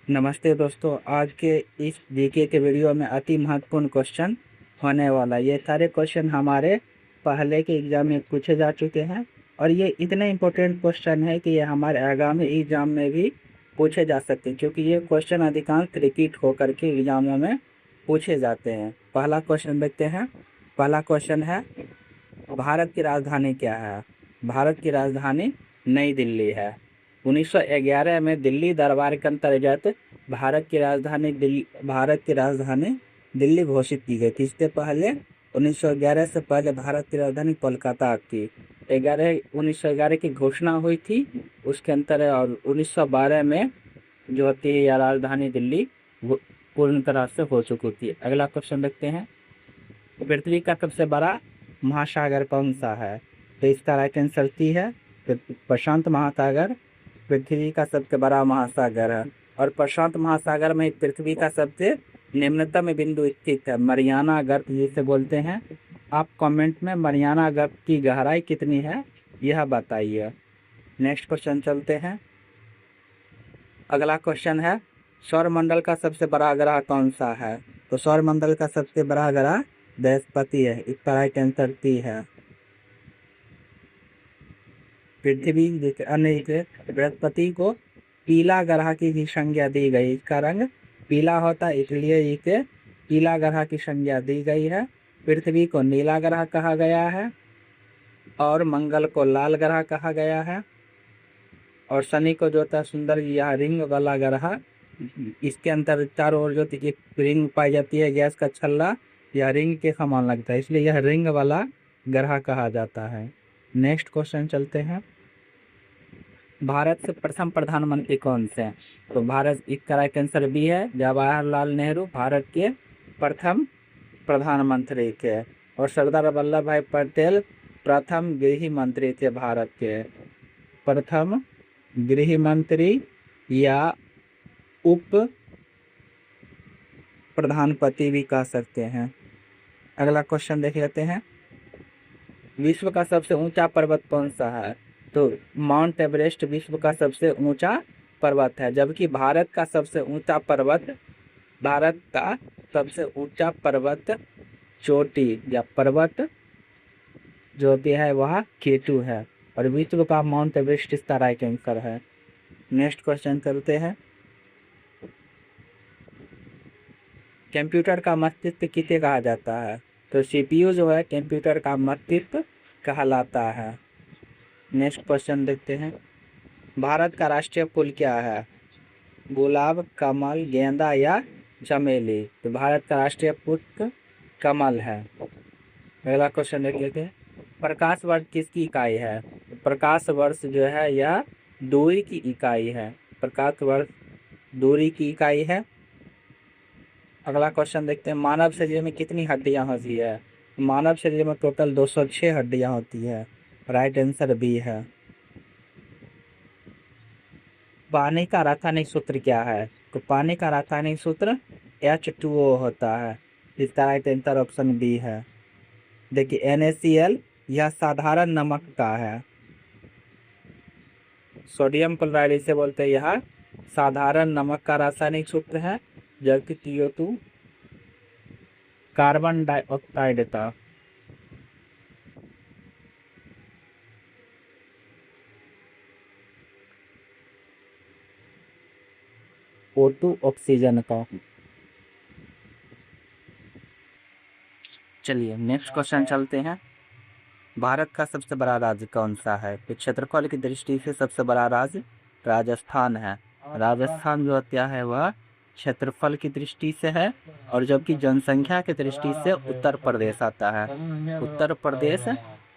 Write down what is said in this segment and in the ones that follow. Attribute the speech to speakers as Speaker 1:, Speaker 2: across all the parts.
Speaker 1: नमस्ते दोस्तों। आज के इस जीके के वीडियो में अति महत्वपूर्ण क्वेश्चन होने वाला। ये सारे क्वेश्चन हमारे पहले के एग्जाम में पूछे जा चुके हैं और ये इतने इम्पोर्टेंट क्वेश्चन है कि ये हमारे आगामी एग्जाम में भी पूछे जा सकते हैं, क्योंकि ये क्वेश्चन अधिकांश रिपीट होकर के एग्जामों में पूछे जाते हैं। पहला क्वेश्चन देखते हैं। पहला क्वेश्चन है, भारत की राजधानी क्या है? भारत की राजधानी नई दिल्ली है। 1911 में दिल्ली दरबार के अंतर्गत भारत की राजधानी दिल्ली घोषित की गई थी। इससे पहले 1911 से पहले भारत की राजधानी कोलकाता थी। 1911 की घोषणा हुई थी उसके अंतर, और 1912 में जो होती है यह राजधानी दिल्ली पूर्ण तरह से हो चुकी थी। अगला क्वेश्चन देखते हैं। पृथ्वी का सबसे बड़ा महासागर कौन सा है? तो इसका राइट आंसर सी है प्रशांत महासागर। पृथ्वी का सबसे बड़ा महासागर है और प्रशांत महासागर में पृथ्वी का सबसे निम्नतम बिंदु स्थित है, मरियाना गर्त जिसे बोलते हैं। आप कमेंट में मरियाना गर्त की गहराई कितनी है यह बताइए। नेक्स्ट क्वेश्चन चलते हैं। अगला क्वेश्चन है, सौरमंडल का सबसे बड़ा ग्रह कौन सा है? तो सौरमंडल का सबसे बड़ा ग्रह बृहस्पति है। इसका राइट आंसर सी है। पृथ्वी अन्य बृहस्पति को पीला ग्रह की भी संज्ञा दी गई। इसका रंग पीला होता है, इसलिए इसे पीला ग्रह की संज्ञा दी गई है। पृथ्वी को नीला ग्रह कहा गया है और मंगल को लाल ग्रह कहा गया है। और शनि को जो होता है सुंदर यह रिंग वाला ग्रह, इसके अंदर चारों ओर जो एक रिंग पाई जाती है गैस का छल्ला, यह रिंग के समान लगता है, इसलिए यह रिंग वाला ग्रह कहा जाता है। नेक्स्ट क्वेश्चन चलते हैं। भारत के प्रथम प्रधानमंत्री कौन से हैं? तो भारत, इसका राइट आंसर बी है, जवाहरलाल नेहरू भारत के प्रथम प्रधानमंत्री थे। और सरदार वल्लभ भाई पटेल प्रथम गृह मंत्री थे भारत के। प्रथम गृह मंत्री या उप प्रधानपति भी कह सकते हैं। अगला क्वेश्चन देख लेते हैं। विश्व का सबसे ऊंचा पर्वत कौन सा है? तो माउंट एवरेस्ट विश्व का सबसे ऊंचा पर्वत है, जबकि भारत का सबसे ऊंचा पर्वत चोटी या पर्वत जो होती है वह केटू है, और विश्व का माउंट एवरेस्ट इसका राइट आंसर है। नेक्स्ट क्वेश्चन करते हैं। कंप्यूटर का मस्तिष्क किसे कहा जाता है? तो सीपीयू जो है कंप्यूटर का मस्तिष्क कहलाता है। नेक्स्ट क्वेश्चन देखते हैं। भारत का राष्ट्रीय फूल क्या है? गुलाब, कमल, गेंदा या चमेली? तो भारत का राष्ट्रीय फूल कमल है। अगला क्वेश्चन देख लेते हैं। प्रकाश वर्ष किसकी इकाई है? प्रकाश वर्ष जो है यह दूरी की इकाई है। प्रकाश वर्ष दूरी की इकाई है। अगला क्वेश्चन देखते हैं। मानव शरीर में कितनी हड्डियां होती है? मानव शरीर में टोटल 206 हड्डियां होती है। राइट आंसर बी है। पानी का रासायनिक सूत्र क्या है? तो पानी का रासायनिक सूत्र H2O होता है। इसका राइट आंसर ऑप्शन बी है। देखिए NaCl यह साधारण नमक का है। सोडियम क्लोराइड इसे बोलते हैं, यह साधारण नमक का रासायनिक सूत्र है, जबकि CO2 कार्बन डाइऑक्साइड था। O2 ऑक्सीजन का। चलिए नेक्स्ट क्वेश्चन चलते हैं। भारत का सबसे बड़ा राज्य कौन सा है? तो क्षेत्रफल की दृष्टि से सबसे बड़ा राज्य राजस्थान है। राजस्थान जो क्या है वह क्षेत्रफल की दृष्टि से है, और जबकि जनसंख्या की दृष्टि से उत्तर प्रदेश आता है। उत्तर प्रदेश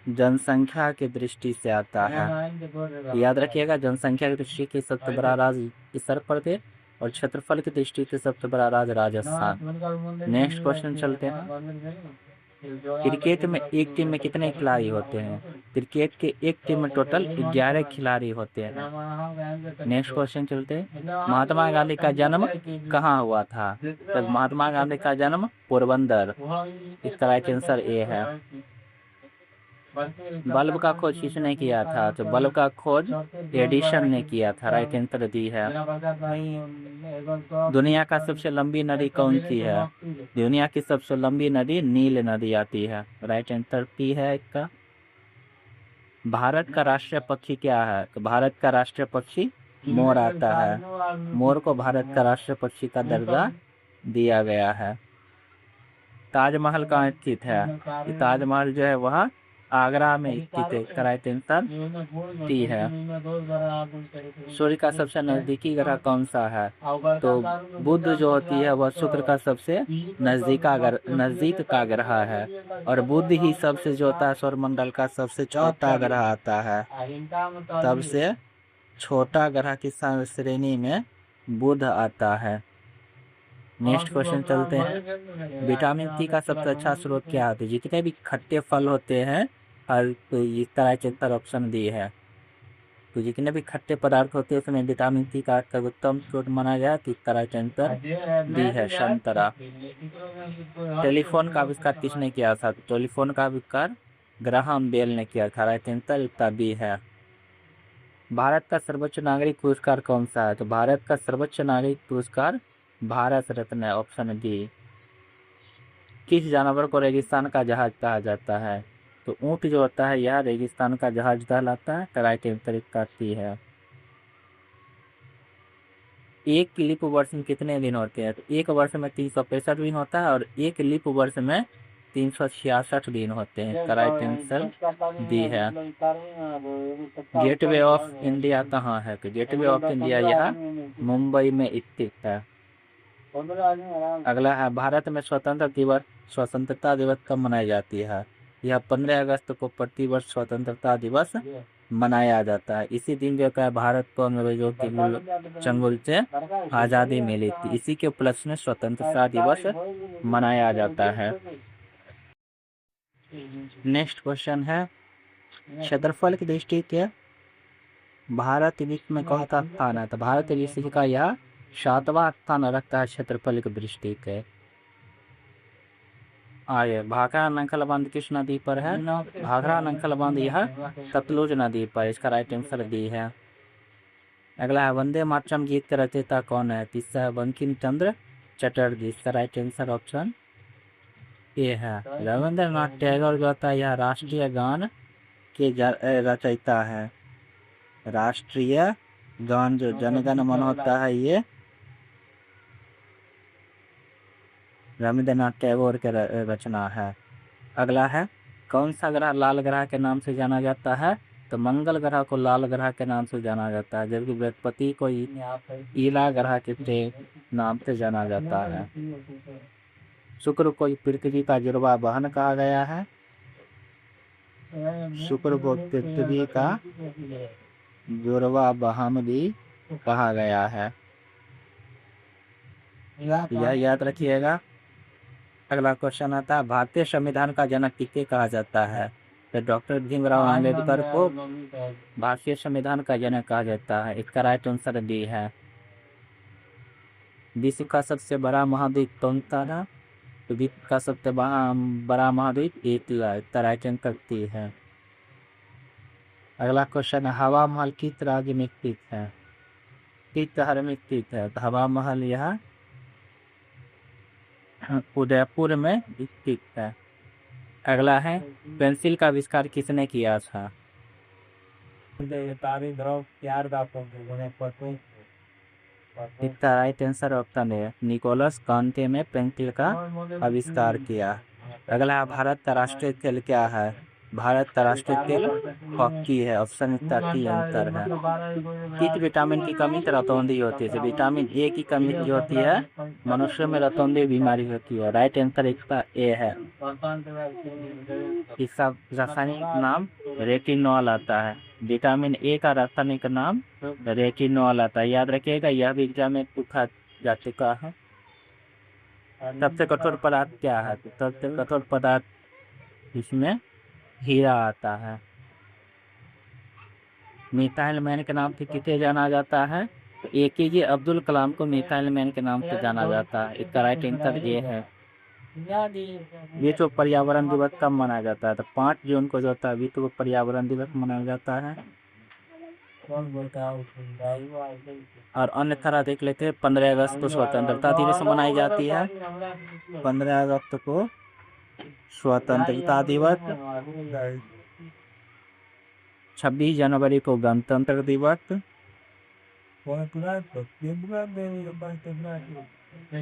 Speaker 1: जनसंख्या की दृष्टि से आता है। याद रखिएगा, जनसंख्या की दृष्टि से सबसे बड़ा राज्य उत्तर प्रदेश और क्षेत्रफल की दृष्टि से सबसे बड़ा राज्य राजस्थान। नेक्स्ट क्वेश्चन चलते हैं। क्रिकेट में एक टीम में कितने खिलाड़ी होते हैं? क्रिकेट के एक टीम में टोटल 11 खिलाड़ी होते हैं। नेक्स्ट क्वेश्चन चलते हैं। महात्मा गांधी का जन्म कहाँ हुआ था? तो महात्मा गांधी का जन्म पोरबंदर। इसका राइट आंसर ए है। बल्ब का खोज किसने किया था? तो बल्ब का खोज एडिसन ने किया था। राइट आंसर डी है। दुनिया का सबसे लंबी नदी कौन सी है? दुनिया की सबसे लंबी नदी नील नदी आती है। राइट आंसर टी है इसका। भारत का राष्ट्रीय पक्षी क्या है? तो भारत का राष्ट्रीय पक्षी मोर आता है। मोर को भारत का राष्ट्रीय पक्षी का दर्जा दिया गया है। ताजमहल कहाँ स्थित है? ये ताजमहल जो है वह आगरा में स्थित है। इसका राइट आंसर टी है। सूर्य का सबसे नजदीकी ग्रह कौन सा है? तो बुध जो होती है वह शुक्र का सबसे नजदीक का ग्रह है, और बुध ही सबसे जो होता है सौरमंडल का सबसे छोटा ग्रह आता है। सबसे छोटा ग्रह की श्रेणी में बुध आता है। नेक्स्ट क्वेश्चन चलते हैं। विटामिन सी का सबसे अच्छा स्रोत क्या होता है? जितने भी खट्टे फल होते हैं हर तो इस तरह के उत्तर ऑप्शन दी है। तो जितने भी खट्टे पदार्थ होते हैं उसमें विटामिन सी का सर्वोत्तम स्रोत माना गया, तो इस तरह के आंसर डी है संतरा। टेलीफोन का आविष्कार किसने किया था? टेलीफोन का आविष्कार ग्राहम बेल ने किया था। राइट आंसर इसका बी है। भारत का सर्वोच्च नागरिक पुरस्कार कौन सा है? तो भारत का सर्वोच्च नागरिक पुरस्कार भारत रत्न है। Option D. किस जानवर को रेगिस्तान का जहाज कहा जाता है? तो ऊंट जो होता है यह रेगिस्तान का जहाज कहलाता है। तो राइट आंसर इसका सी है। एक लीप वर्ष में कितने दिन होते हैं? तो एक वर्ष में 365 दिन होता है, और एक लीप वर्ष में 366 दिन होते हैं। इसका राइट आंसर डी है। गेटवे ऑफ इंडिया कहाँ है? तो गेटवे ऑफ इंडिया यह मुंबई में स्थित है। अगला है भारत में स्वतंत्रता दिवस कब मनाई जाती है? यह 15 अगस्त को प्रतिवर्ष स्वतंत्रता दिवस मनाया जाता है। इसी दिन जो है भारत को अंग्रेजों के चंगुल से आज़ादी मिली थी। इसी के उपलक्ष्य में स्वतंत्रता दिवस मनाया जाता है। नेक्स्ट क्वेश्चन है, क्षेत्रफल की दृष्टि से भारत विश्व में कौन सा स्थान है? तो भारत विश्व का यह 7वां स्थान रखता है क्षेत्रफल की दृष्टि से। आइए, भाखड़ा नंगल बांध किस नदी पर है? भाखड़ा नंगल बांध यह सतलुज नदी पर। इसका राइट आंसर डी है। अगला है, वंदे मातरम गीत के रचयिता कौन है? तीसरा है बंकिम चंद्र चटर्जी। इसका राइट आंसर ऑप्शन ए है। रविंद्रनाथ टैगोर जो होता है यह राष्ट्रीय गान के रचयिता है। राष्ट्रीय गान जो जनगण मन होता है ये रविंद्रनाथ टैगोर के रचना है। अगला है, कौन सा ग्रह लाल ग्रह के नाम से जाना जाता है? तो मंगल ग्रह को लाल ग्रह के नाम से जाना जाता है, जबकि बृहस्पति को ईला ग्रह के नाम से जाना जाता है। शुक्र को पृथ्वी का जुड़वा बहन कहा गया है। शुक्र को पृथ्वी का जुड़वा बहन भी कहा गया है, यह याद रखिएगा। अगला क्वेश्चन आता है, भारतीय संविधान का जनक किसे कहा जाता है? तो डॉक्टर भीमराव अम्बेडकर को भारतीय संविधान का जनक कहा जाता है। इसका राइट आंसर डी है। विश्व का सबसे बड़ा महाद्वीप कौन सा था? तो विश्व का सबसे बड़ा महाद्वीप एशिया। इसका राइट आंसर सी है। अगला क्वेश्चन है, हवा महल किस राज्य में स्थित है? किस शहर में स्थित है? तो हवा महल यह उदयपुर में स्थित है। अगला है, पेंसिल का आविष्कार किसने किया था? इसका राइट आंसर ऑप्शन है निकोलस कांटे में पेंसिल का आविष्कार किया। अगला है, भारत का राष्ट्रीय खेल क्या है? भारत का राष्ट्रीय खेल हॉकी है। ऑप्शन इसका सी आंसर है। किस विटामिन की कमी से रतौंधी होती है? विटामिन ए की कमी जो होती है मनुष्य में रतौंधी बीमारी होती है। राइट आंसर इसका ए है। इसका रासायनिक नाम रेटिनॉल आता है। विटामिन ए का रासायनिक नाम रेटिनॉल आता है, याद रखिएगा। यह भी एग्जाम में पूछा जा चुका है। सबसे कठोर पदार्थ क्या है? सबसे कठोर पदार्थ इसमें हीरा आता है। मिसाइल मैन के नाम से किसे जाना जाता है? तो APJ अब्दुल कलाम को मिसाइल मैन के नाम से जाना जाता है। इसका राइट आंसर ये है। विश्व पर्यावरण दिवस कब मनाया जाता है? तो 5 जून को जो होता है विश्व पर्यावरण दिवस मनाया जाता है। और अन्य तरह देख लेते हैं। 15 अगस्त को स्वतंत्रता दिवस मनाई जाती है। 15 अगस्त को स्वतंत्रता दिवस। 26 जनवरी को गणतंत्र दिवस।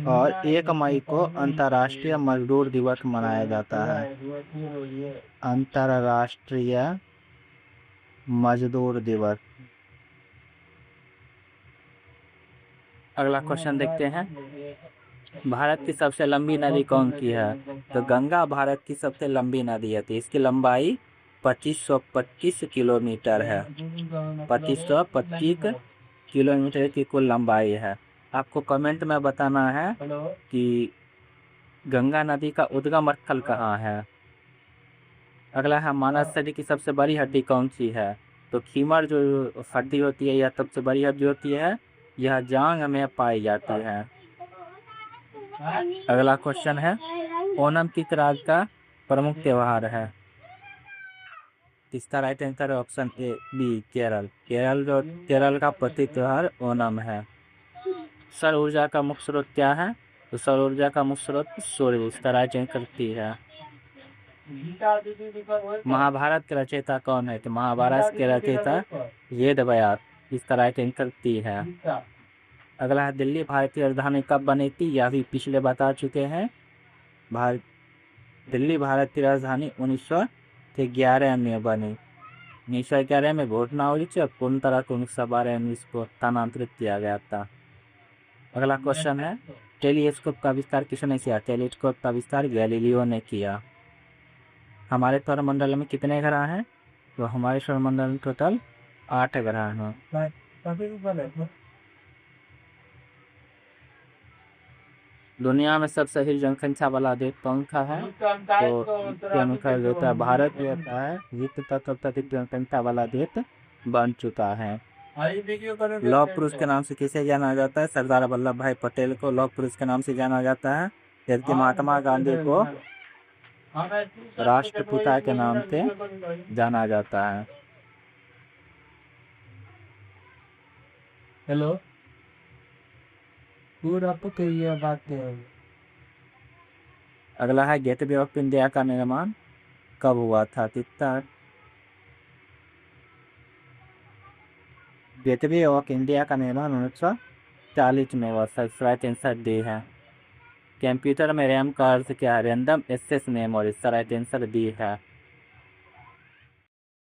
Speaker 1: और 1 मई को अंतर्राष्ट्रीय मजदूर दिवस मनाया जाता है। अंतर्राष्ट्रीय मजदूर दिवस। अगला क्वेश्चन देखते हैं। भारत की सबसे लंबी नदी कौन सी है? तो गंगा भारत की सबसे लंबी नदी है। तो इसकी लंबाई 2525 किलोमीटर है। 2525 किलोमीटर की कुल लंबाई है। आपको कमेंट में बताना है कि गंगा नदी का उद्गम स्थल कहाँ है। अगला है, मानव शरीर की सबसे बड़ी हड्डी कौन सी है? तो फीमर जो हड्डी होती है, यह सबसे बड़ी हड्डी होती है। यह जांघ में पाई जाती है। अगला क्वेश्चन है, ओणम किस राज्य का प्रमुख त्योहार है? इसका राइट आंसर है option A B, Kerala. Kerala का प्रसिद्ध त्योहार ओणम है। सौर ऊर्जा का मुख्य स्रोत क्या है? तो सौर ऊर्जा का मुख्य स्रोत सूर्य। इसका राइट आंसर सी है। महाभारत के रचयिता कौन है? तो महाभारत के रचयिता वेद व्यास। इसका राइट आंसर सी है। अगला है, दिल्ली भारत की राजधानी कब बनी थी? यह भी पिछले बता चुके हैं। दिल्ली भारत की राजधानी 1911 में बनी। 1911 में घोषणा हुई थी और पूर्ण तरह को 1912 में इसको स्थानांतरित किया गया था। अगला क्वेश्चन है, टेलीस्कोप का आविष्कार किसने किया? टेलीस्कोप का आविष्कार गैलीलियो ने किया। हमारे सौरमंडल में कितने ग्रह हैं? तो हमारे सौरमंडल में टोटल 8 ग्रह हैं। दुनिया में सबसे अधिक जनसंख्या वाला देश कौन सा है? तो इसके अनुसार देता है भारत रहता है। विश्व का सबसे अधिक जनसंख्या वाला देश बन चुका है। लौह पुरुष के नाम से किसे जाना जाता है? सरदार वल्लभ भाई पटेल को लौह पुरुष के नाम से जाना जाता है। जबकि महात्मा गांधी को राष्ट्रपिता के नाम से जाना जाता है। हेलो, अगला है, गेटवे ऑफ इंडिया का निर्माण कब हुआ था? गेटवे ऑफ इंडिया का निर्माण 1940 में हुआ था। राइट आंसर डी है। कंप्यूटर में रैम का अर्थ क्या है? Random access memory. इसका राइट आंसर डी है।